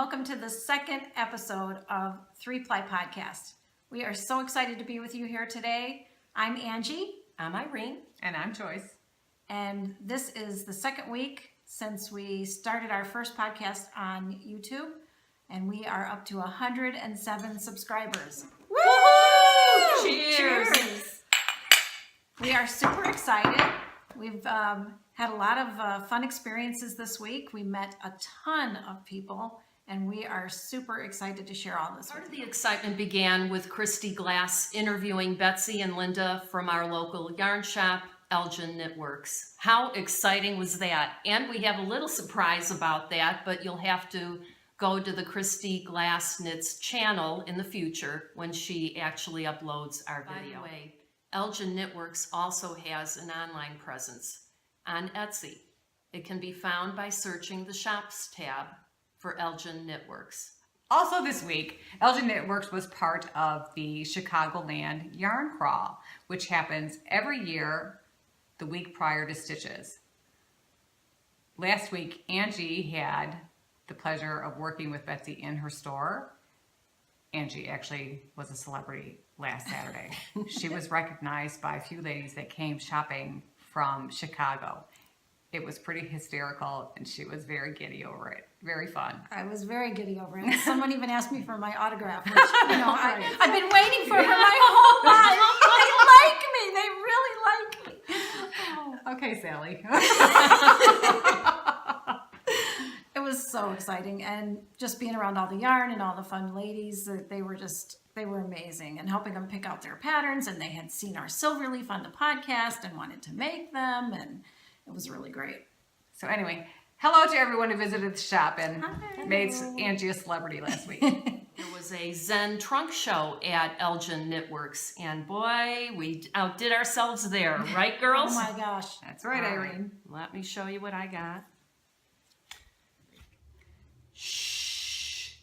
welcome to the second episode of Ply Podcast. We are so excited to be with you here today. I'm Angi. I'm Irene. And I'm Joyce. And this is the second week since we started our first podcast on YouTube, and we are up to 107 subscribers. Woo! Cheers! We are super excited. We've had a lot of fun experiences this week. We met a ton of people, and we are super excited to share all this Part with of you. the excitement began with Christy Glass interviewing Betsy and Linda from our local yarn shop, Elgin Knitworks. How exciting was that? And we have a little surprise about that, but you'll have to go to the Christy Glass Knits channel in the future when she actually uploads our video. By the way, Elgin Knitworks also has an online presence on Etsy. It can be found by searching the Shops tab for Elgin Knitworks. Also this week, Elgin Knitworks was part of the Chicagoland Yarn Crawl, which happens every year the week prior to Stitches. Last week, Angi had the pleasure of working with Betsy in her store. Angi actually was a celebrity last Saturday. She was recognized by a few ladies that came shopping from Chicago. It was pretty hysterical, and she was very giddy over it. Very fun. I was very giddy over it. Someone even asked me for my autograph, which, I've been waiting for my whole life. They like me. They really like me. Okay, Sally. It was so exciting, and just being around all the yarn and all the fun ladies, they were amazing, and helping them pick out their patterns, and they had seen our Silverleaf on the podcast and wanted to make them, and it was really great. So anyway, hello to everyone who visited the shop and Hi. made Angi a celebrity last week. There was a Zen trunk show at Elgin Knitworks, and boy, we outdid ourselves there, right, girls? Oh my gosh. That's right, All Irene. Let me show you what I got. Shh!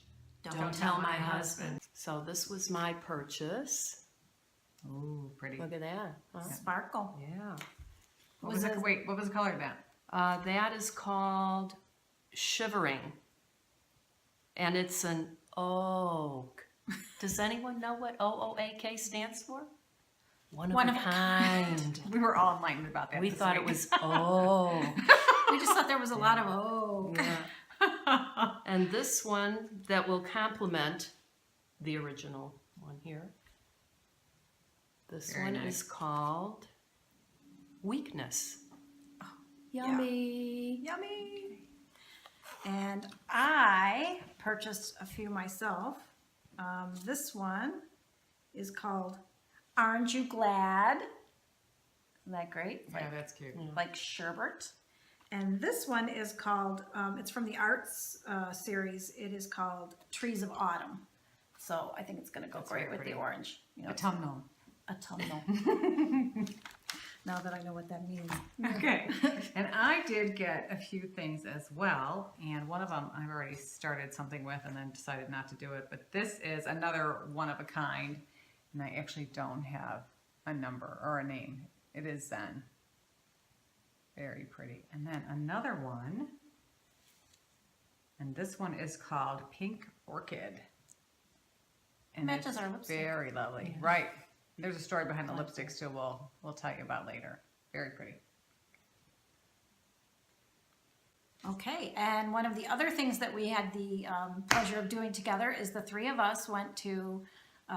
Don't tell my husband. So this was my purchase. Ooh, pretty. Look at that. Huh? Sparkle. Yeah. What was the color of that? That is called Shivering, and it's an oak. Does anyone know what OOAK stands for? One of a kind. We were all enlightened about that. We this thought week. it was oak. We just thought there was a lot of Yeah. And this one that will complement the original one here. This Very one nice. is called Weakness. Yeah. Yummy. Yummy. And I purchased a few myself. This one is called Aren't You Glad? Isn't that great? Yeah, that's cute. Like sherbet. And this one is called, it's from the Arts series. It is called Trees of Autumn. So I think it's going to go great very with pretty. the orange. You know, Autumnal. autumnal. Now that I know what that means. Okay. And I did get a few things as well. And one of them I've already started something with and then decided not to do it. But this is another one of a kind. And I actually don't have a number or a name. It is Zen. Very pretty. And then another one. And this one is called Pink Orchid. And Matches it's our lipstick. very lovely. Yeah. Right. There's a story behind the lipsticks too. We'll tell you about later. Very pretty. Okay, and one of the other things that we had the pleasure of doing together is the three of us went to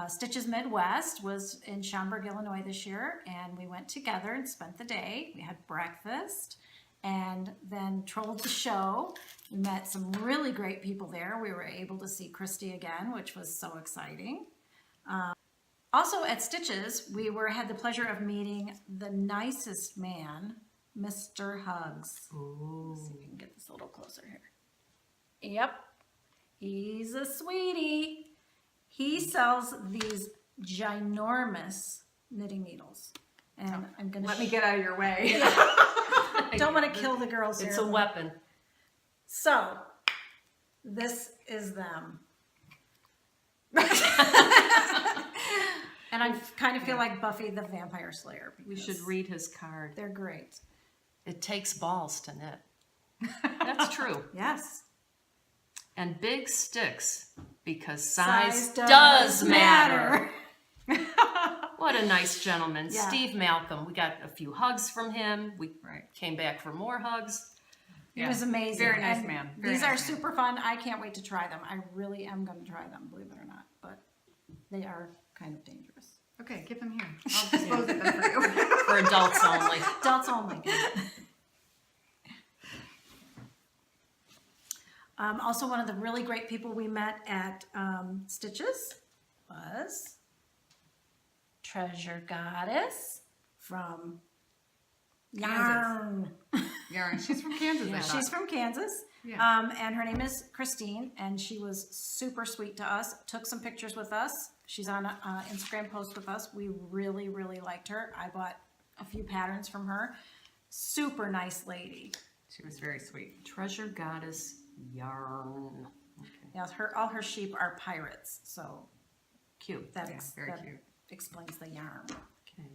Stitches Midwest, was in Schaumburg, Illinois this year, and we went together and spent the day. We had breakfast and then trolled the show. We met some really great people there. We were able to see Christy again, which was so exciting. Also at Stitches, we had the pleasure of meeting the nicest man, Mr. Hugs. Ooh. Let's see if we can get this a little closer here. Yep, he's a sweetie. He sells these ginormous knitting needles. And I'm going to... Let me get out of your way. Don't want to kill the girls here. It's a weapon. So, this is them. And I kind of feel like Buffy the Vampire Slayer. We should read his card. They're great. It takes balls to knit. That's true. Yes. and big sticks because size Size does matter. What a nice gentleman. Yeah. Steve Malcolm. We got a few hugs from him. We Right. came back for more hugs. It was amazing. Very nice And man. Very these nice are man. super fun. I can't wait to try them. I really am going to try them, believe it or not. But they are kind of dangerous. Okay, give them here. I'll dispose of them for you. For adults only. Adults only. Also, one of the really great people we met at Stitches was Treasure Goddess from Yarn. Yarn. She's from Kansas. I thought. She's from Kansas. Yeah. And her name is Christine, and she was super sweet to us. Took some pictures with us. She's on an Instagram post with us. We really, really liked her. I bought a few patterns from her. Super nice lady. She was very sweet. Treasure Goddess Yarn. Okay. Yeah, all her sheep are pirates, so Cute. that, Yeah, very that cute. explains the yarn. Okay.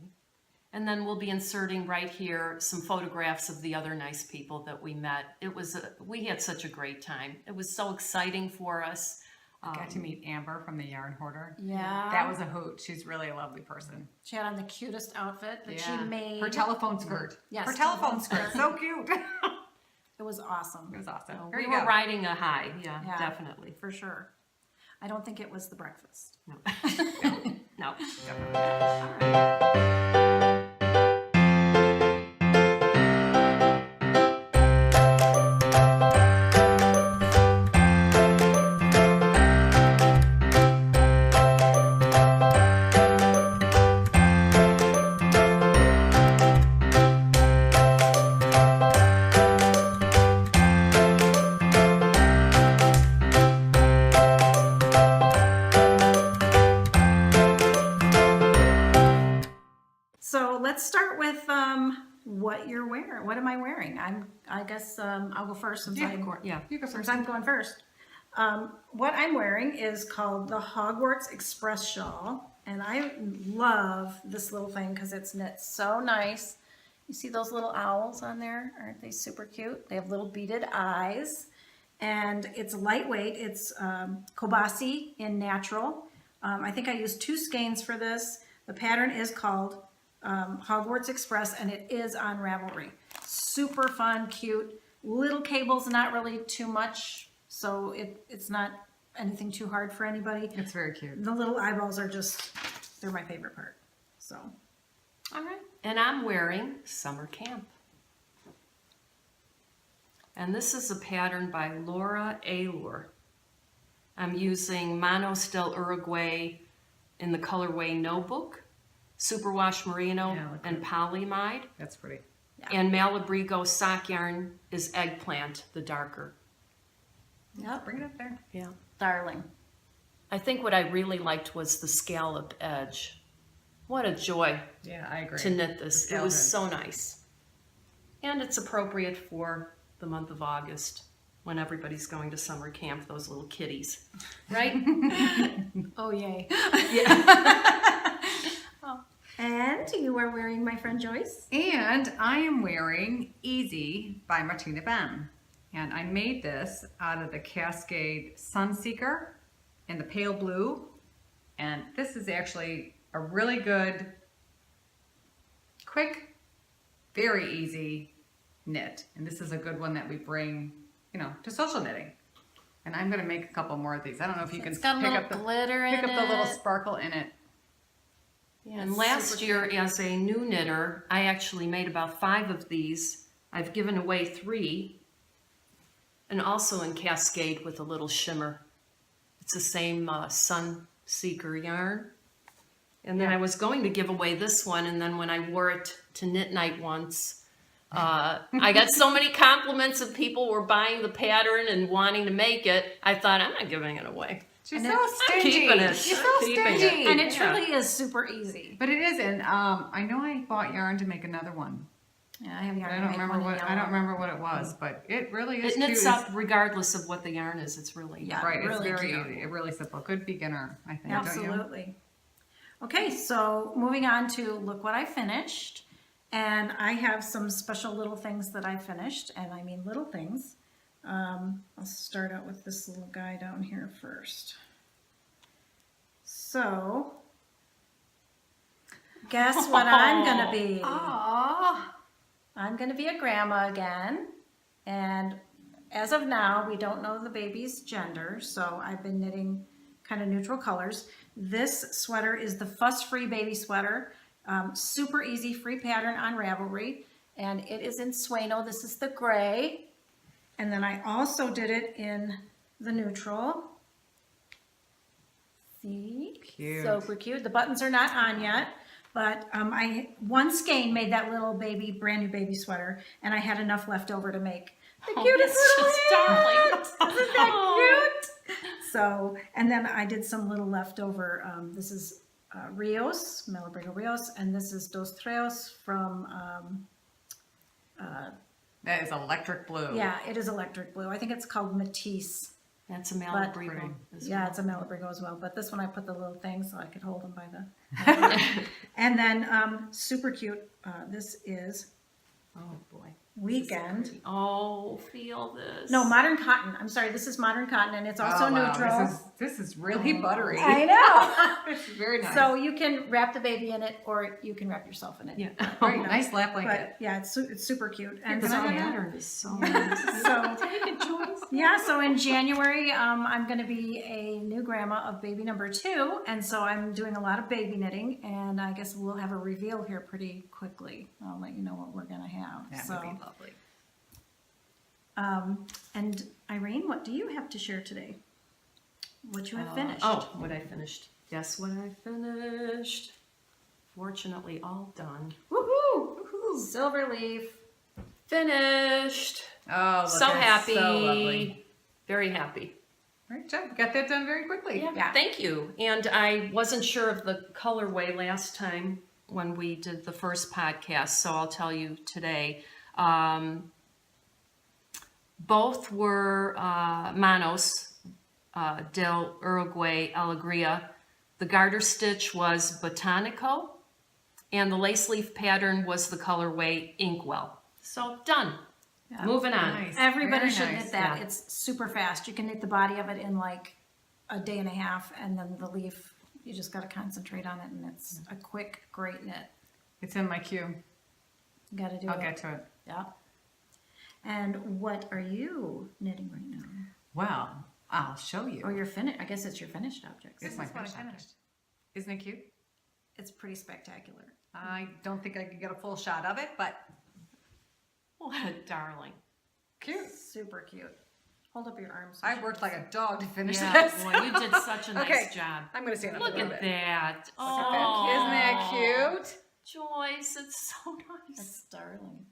And then we'll be inserting right here some photographs of the other nice people that we met. We had such a great time. It was so exciting for us. Got to meet Amber from the Yarn Hoarder. Yeah. That was a hoot. She's really a lovely person. She had on the cutest outfit that she made. Her telephone skirt. Yes, Her telephone telephone skirt. So cute. It was awesome. It was awesome. So Here we you were go. riding a high. Yeah, Yeah. definitely. For sure. I don't think it was the breakfast. No. No. So let's start with what you're wearing. What am I wearing? I guess I'll go first since Yeah, I'm Yeah. You go since first. I'm going first. What I'm wearing is called the Hogwarts Express shawl, and I love this little thing because it's knit so nice. You see those little owls on there? Aren't they super cute? They have little beaded eyes, and it's lightweight. It's Kobasi in natural. I think I used 2 skeins for this. The pattern is called Hogwarts Express, and it is on Ravelry. Super fun, cute. Little cables, not really too much, so it's not anything too hard for anybody. It's very cute. The little eyeballs are they're my favorite part. So, All right. And I'm wearing Summer Camp. And this is a pattern by Laura Aylor. I'm using Manos del Uruguay in the colorway Notebook, Superwash Merino, Yeah, look and good. Polymide. That's pretty. And Malabrigo sock yarn is Eggplant, the darker. yep, Bring it up there. Yeah. darling. I think what I really liked was the scallop edge. What a joy Yeah, I agree. to knit this. It was Scallop so nice. And it's appropriate for the month of August when everybody's going to summer camp, those little kitties. Right? Oh, yay. Yeah. And you are wearing my friend Joyce? And I am wearing Easy by Martina Ben. And I made this out of the Cascade Sunseeker in the pale blue. And this is actually a really good, quick, very easy knit. And this is a good one that we bring, to social knitting. And I'm going to make a couple more of these. I don't know if you can It's got a pick little up the glitter in pick up the little it. sparkle in it. Yeah, and It's last super year, as a new knitter, I actually made about 5 of these. I've given away 3, and also in Cascade with a little shimmer. It's the same Sunseeker yarn. And then I was going to give away this one, and then when I wore it to knit night once, I got so many compliments of people were buying the pattern and wanting to make it. I thought, I'm not giving it away. She's And so I'm stingy. keeping it. She's I'm so keeping it. stingy. And it Yeah. truly is super easy. But it is, and I know I bought yarn to make another one. Yeah, I have yarn. I to don't make remember one in what yellow. what it was, but it really is It knits cute. up regardless of what the yarn is. It's really Yeah. Right, it's really very cute. easy, really simple. Good beginner, I think. Don't you? Absolutely. Okay, so moving on to look what I finished. And I have some special little things that I finished, and I mean little things. I'll start out with this little guy down here first. So, guess what I'm gonna be? Aww. I'm gonna be a grandma again, and as of now, we don't know the baby's gender, so I've been knitting kind of neutral colors. This sweater is the fuss-free baby sweater, super easy, free pattern on Ravelry, and it is in Sueno. This is the gray, and then I also did it in the neutral. See? Cute. Super cute. The buttons are not on yet, but one skein made that little baby, brand new baby sweater, and I had enough left over to make the cutest that's little just hat. darling. Isn't that cute? So, and then I did some little leftover. This is Rios, Malabrigo Rios, and this is Dos Treos from, That is electric blue. yeah, it is electric blue. I think it's called Matisse. That's a Malabrigo. as Yeah, well. it's a Malabrigo as well, but this one I put the little thing so I could hold them by the. And then super cute. This is Oh boy. Weekend. Oh, feel this. No, Modern Cotton. I'm sorry, this is Modern Cotton, and it's also Oh, wow. neutral. This is really buttery. I know. This is very nice. So you can wrap the baby in it, or you can wrap yourself in it. Yeah. very nice lap blanket. But yeah, it's super cute. And The so, pattern is so nice. so yeah, so in January, I'm going to be a new grandma of baby number 2, and so I'm doing a lot of baby knitting, and I guess we'll have a reveal here pretty quickly. I'll let you know what we're going to have. That so, would be lovely. and Irene, what do you have to share today? What you have finished? Oh, what I finished. Guess what I finished? Fortunately, all done. Woohoo! Silver leaf. Finished. Oh, look, So that's happy. So lovely. Very happy. Great job. Got that done very quickly. Yeah. Thank you. And I wasn't sure of the colorway last time when we did the first podcast, so I'll tell you today. Both were Manos del Uruguay Alegría. The garter stitch was Botanico, and the lace leaf pattern was the colorway Inkwell. So done. Yeah. Moving on. Nice. Everybody Very should nice. knit that. Yeah. It's super fast. You can knit the body of it in like a day and a half, and then the leaf, you just got to concentrate on it, and it's a quick, great knit. It's in my queue. You got to do I'll it. get to it. Yeah. And what are you knitting right now? Well, I'll show you. Oh, you're finished. I guess it's your finished objects. It's my finished object. Isn't it cute? It's pretty spectacular. I don't think I could get a full shot of it, but What a darling. cute. Super cute. Hold up your arms. I worked like a dog to finish Yeah, this. boy, you did such a nice Okay. job. I'm going to stand up Look a little at bit. that. Look Oh, at that. Isn't that cute? Joyce, it's so nice. It's darling.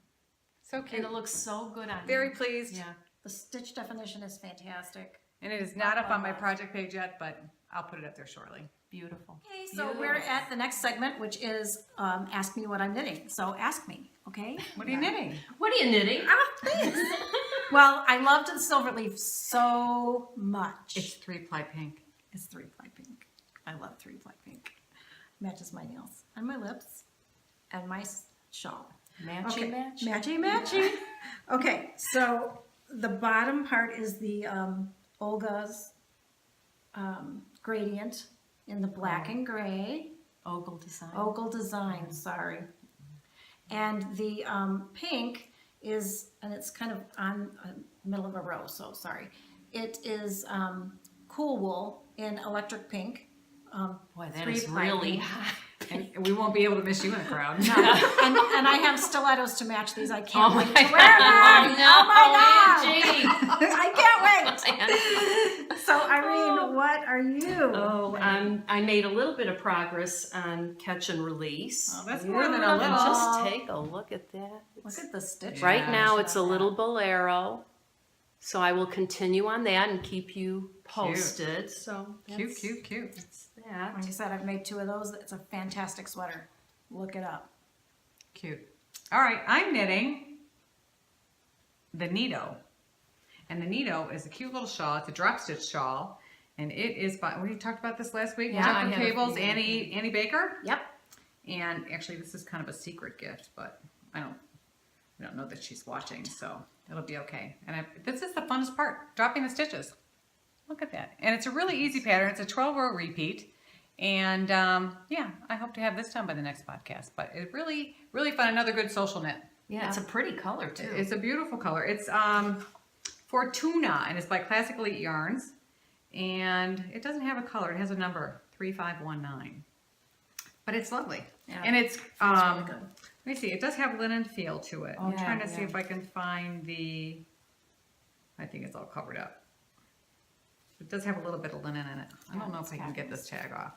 So And cute. it looks so good on Very you. pleased. Yeah. The stitch definition is fantastic. And it is not up on my project page yet, but I'll put it up there shortly. Beautiful. Okay, so we're at the next segment, which is Ask Me What I'm Knitting. So ask me, okay? What are you knitting? What are you knitting? Well, I loved the silver leaf so much. It's 3-ply pink. It's 3-ply pink. I love 3-ply pink. Matches my nails and my lips and my shawl. Matchy Okay. match. Matchy matchy. Okay, so the bottom part is the Olga's gradient in the black and gray. Ogle design. Ogle design, sorry. And the pink is, and it's kind of on middle of a row, so sorry. It is Cool Wool in electric pink. Boy, that is 3-ply really pink. hot. And we won't be able to miss you in the crowd. and I have stilettos to match these. I can't Oh wait my to wear them. God. Oh my God. I can't wait. Man. So Irene, what are you? Oh, I made a little bit of progress on catch and release. Oh, that's more than a Beautiful. little. Just take a look at that. Look at the stitch. Right Yeah. now it's a little bolero. So I will continue on that and keep you posted. So Cute, that's- cute, cute. That's that. Like I said, I've made 2 of those. It's a fantastic sweater. Look it up. Cute. All right, I'm knitting the Nito. And the Nito is a cute little shawl. It's a drop stitch shawl. And it is by, we talked about this last week. Yeah, Jumper I had a Cables, feeling. Annie Baker. Yep. And actually, this is kind of a secret gift, but I don't. I don't know that she's watching, so it'll be okay. And this is the funnest part, dropping the stitches. Look at that. And it's a really easy pattern. It's a 12-row repeat. And yeah, I hope to have this done by the next podcast. But it's really, really fun. Another good social knit. Yeah, it's a pretty color too. It's a beautiful color. It's Fortuna, and it's by Classic Elite Yarns. And it doesn't have a color. It has a number, 3519. But it's lovely. Yeah. And it's, really good. let me see, it does have linen feel to it. I'm Yeah, trying to see yeah. if I can find I think it's all covered up. It does have a little bit of linen in it. I don't know if I can get this tag off.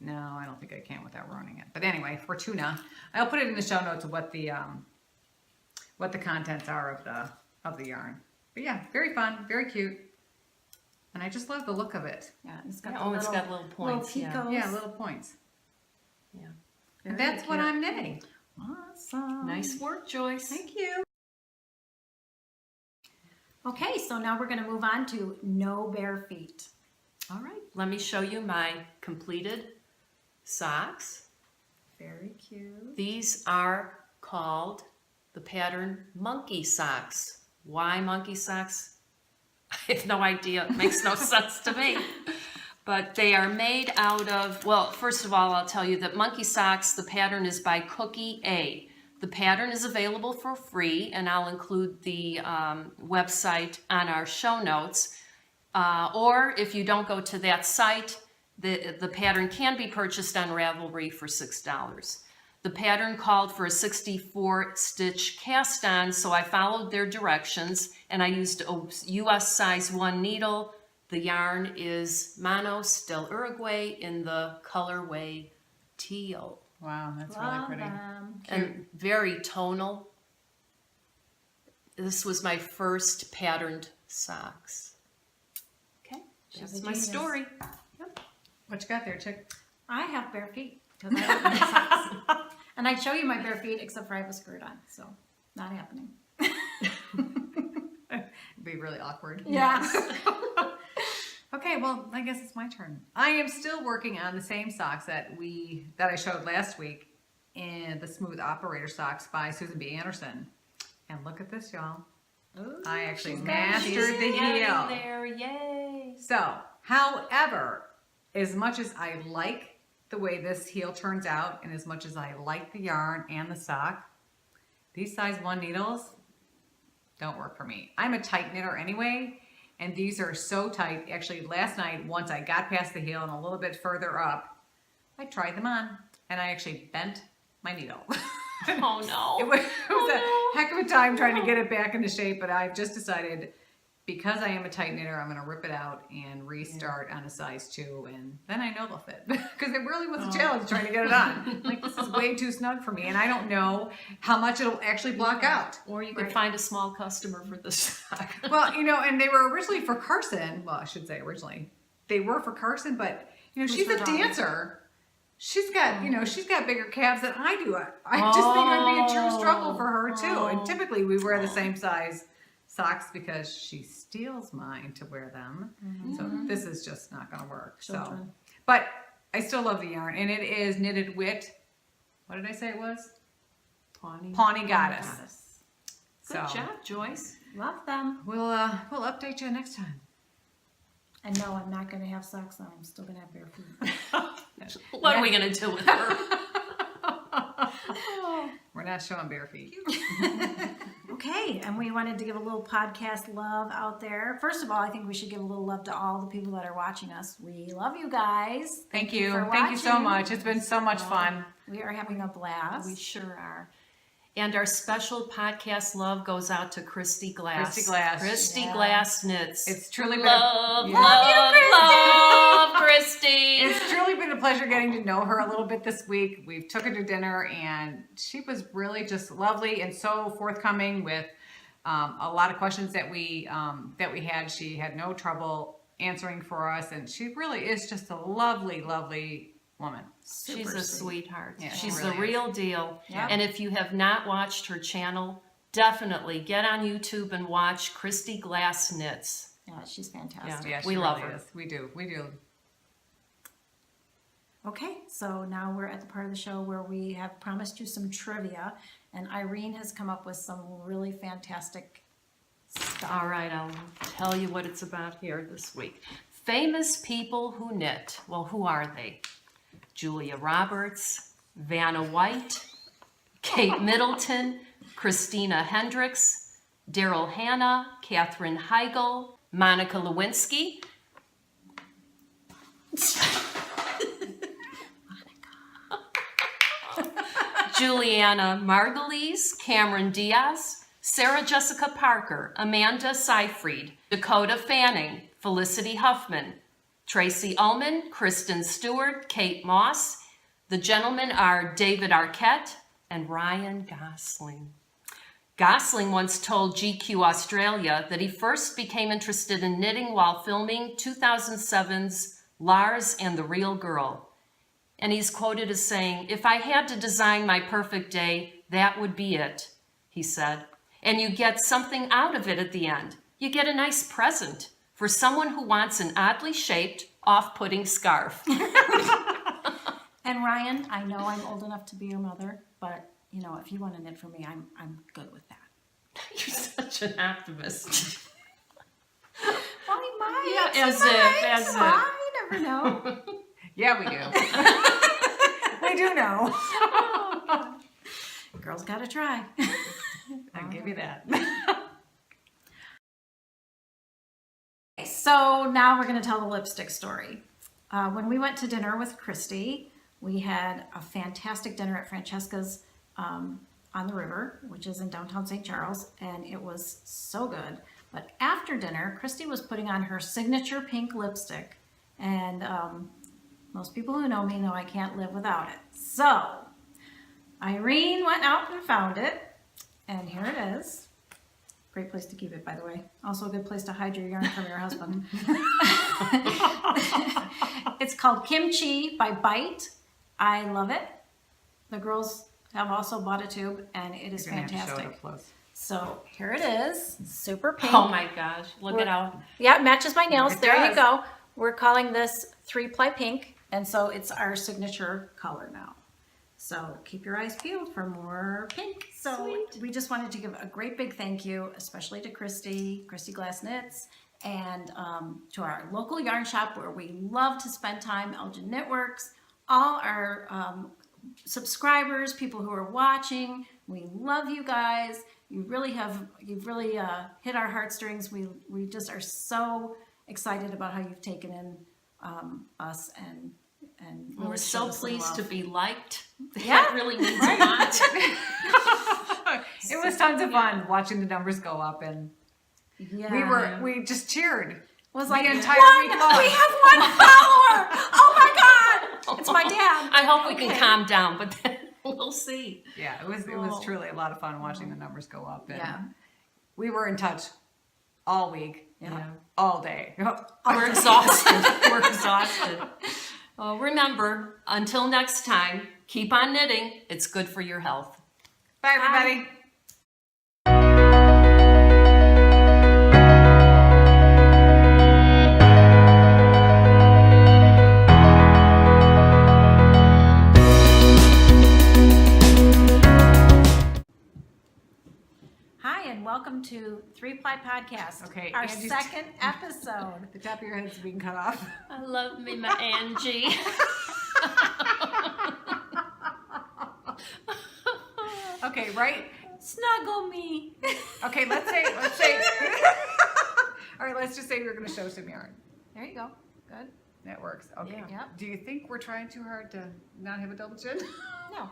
No, I don't think I can without ruining it. But anyway, Fortuna. I'll put it in the show notes of what the contents are of the yarn. But yeah, very fun, very cute. And I just love the look of it. Yeah, it's got Yeah, it's got little points. Little Yeah. picos. Yeah, little points. Yeah. And Very that's what cute. I'm knitting. Awesome. Nice work, Joyce. Thank you. Okay, so now we're going to move on to no bare feet. All right, let me show you my completed socks. Very cute. These are called the pattern monkey socks. Why monkey socks? I have no idea. It makes no sense to me. But they are made out of, well, first of all, I'll tell you that monkey socks, the pattern is by Cookie A. The pattern is available for free, and I'll include the website on our show notes. Or if you don't go to that site, the pattern can be purchased on Ravelry for $6. The pattern called for a 64 stitch cast on, so I followed their directions and I used a US size 1 needle. The yarn is Manos del Uruguay in the colorway teal. Wow, that's Love really pretty. them. And very tonal. This was my first patterned socks. Okay, She's that's a my genius. story. What you got there, chick? I have bare feet because I don't wear socks. And I'd show you my bare feet except for I have a skirt on, so not happening. It'd be really awkward. Yes. Okay, well, I guess it's my turn. I am still working on the same socks that I showed last week in the Smooth Operator socks by Susan B. Anderson. And look at this, y'all. Ooh, I actually she's mastered got- the Getting heel. there, yay! So, however, as much as I like the way this heel turns out, and as much as I like the yarn and the sock, these size 1 needles don't work for me. I'm a tight knitter anyway, and these are so tight. Actually, last night, once I got past the heel and a little bit further up, I tried them on, and I actually bent my needle. Oh no. It was a heck of a time trying to get it back into shape, but I've just decided, because I am a tight knitter, I'm going to rip it out and restart on a size 2, and then I know they'll fit. Because it really was a challenge trying to get it on. Like, this is way too snug for me, and I don't know how much it'll actually block out. Or you could find a small customer for the sock. Well, and they were originally for Carson. Well, I should say originally. They were for Carson, but, she's her a daughter? dancer. She's got, she's got bigger calves than I do. I just think it would be a true struggle for her, too. And typically we wear the same size socks because she steals mine to wear them. So this is just not going to work. Children. So, but I still love the yarn, and it is knitted with, what did I say it was? Pawnee Goddess. Good So job, Joyce. Love them. we'll update you next time. And no, I'm not going to have socks on. I'm still going to have bare feet. What are we going to do with her? We're not showing bare feet. Okay, and we wanted to give a little podcast love out there. First of all, I think we should give a little love to all the people that are watching us. We love you guys. Thank you. for Thank you so watching. much. It's been so much fun. We are having a blast. We sure are. And our special podcast love goes out to Christy Glass. Christy Glass. Christy Yeah. Glass Knits. It's truly been love, a, love, Christy. It's truly been a pleasure getting to know her a little bit this week. We took her to dinner, and she was really just lovely and so forthcoming with a lot of questions that we had. She had no trouble answering for us, and she really is just a lovely, lovely woman. She's a sweetheart. Yeah, she She's really the is. real deal. Yep. And if you have not watched her channel, definitely get on YouTube and watch Christy Glass Knits. Yeah, she's fantastic. Yeah. Yeah, We she love really her. is. We do. We do. Okay, so now we're at the part of the show where we have promised you some trivia. And Irene has come up with some really fantastic stuff. All right, I'll tell you what it's about here this week. Famous people who knit. Well, who are they? Julia Roberts, Vanna White, Kate Middleton, Christina Hendricks, Daryl Hannah, Katherine Heigl, Monica Lewinsky, Juliana Margulies, Cameron Diaz, Sarah Jessica Parker, Amanda Seyfried, Dakota Fanning, Felicity Huffman, Tracy Ullman, Kristen Stewart, Kate Moss. The gentlemen are David Arquette and Ryan Gosling. Gosling once told GQ Australia that he first became interested in knitting while filming 2007's Lars and the Real Girl. And he's quoted as saying, "If I had to design my perfect day, that would be it," he said. And you get something out of it at the end. You get a nice present for someone who wants an oddly shaped, off-putting scarf. And Ryan, I know I'm old enough to be your mother, but you know, if you want to knit for me, I'm good with that. You're such an optimist. Well, he might. Yeah, as if. I never know. Yeah, we do. We do know. Girls gotta try. I'll give you that. So now we're going to tell the lipstick story. When we went to dinner with Christy, we had a fantastic dinner at Francesca's on the river, which is in downtown St. Charles, and it was so good. But after dinner, Christy was putting on her signature pink lipstick, and most people who know me know I can't live without it. So Irene went out and found it, and here it is. Great place to keep it, by the way. Also a good place to hide your yarn from your husband. It's called Kimchi by Bite. I love it. The girls have also bought a tube, and it is You're gonna have to show it fantastic. up close. So here it is, super pink. Oh my gosh, look it out. Yeah, it matches my nails. It There does. you go. We're calling this 3-ply pink, and so it's our signature color now. So keep your eyes peeled for more pink. So Sweet. we just wanted to give a great big thank you, especially to Christy Glass Knits, and to our local yarn shop where we love to spend time, Elgin Knitworks, all our subscribers, people who are watching. We love you guys. You've really hit our heartstrings. We just are so excited about how you've taken in us and really We're showed so us some pleased to love. be liked. Yeah. That really means a lot. It was tons of fun watching the numbers go up, and Yeah. we just cheered. It was the like entire week long. we have one follower. Oh my God! It's my dad. I hope we can Okay. calm down, but then we'll see. Yeah, it was Oh. truly a lot of fun watching the numbers go up. And Yeah. we were in touch all week, Yeah. all day. We're exhausted. We're exhausted. Well, remember, until next time, keep on knitting. It's good for your health. Bye, everybody. Hi, and welcome to 3-Ply Podcast. Okay, Our Angie's- second episode. The top of your head's being cut off. I love me, my Angie. Okay, right? Snuggle me. Okay, let's say. All right, let's just say we're going to show some yarn. There you go. Good. That works. Okay. Yeah. Yep. Do you think we're trying too hard to not have a double chin? No.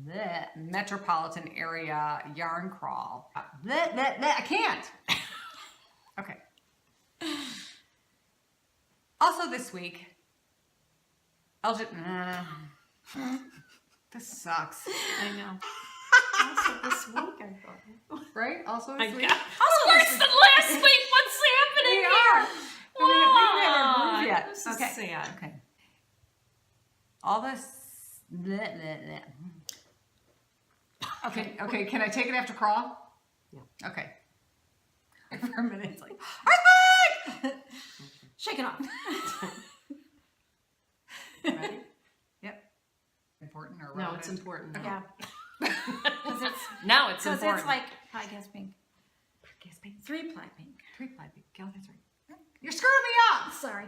The metropolitan area yarn crawl. I can't. Okay. Also this week, Elgin. This sucks. I know. Also this week, I thought. Right? Also I this week. got worse than last week. What's happening We here? are. We haven't had our What? groove yet. This is Okay. sad. Okay. All this. Okay. Okay. Can I take it after crawl? Yeah. Okay. For a minute, it's like, shake it off. Ready? Yep. Important or No, relevant? it's important. Yeah. Because it's, Now it's 'cause important. it's like podcast pink. Podcast pink. 3 ply pink. 3 ply pink. Gal, that's right. You're screwing me up. Sorry.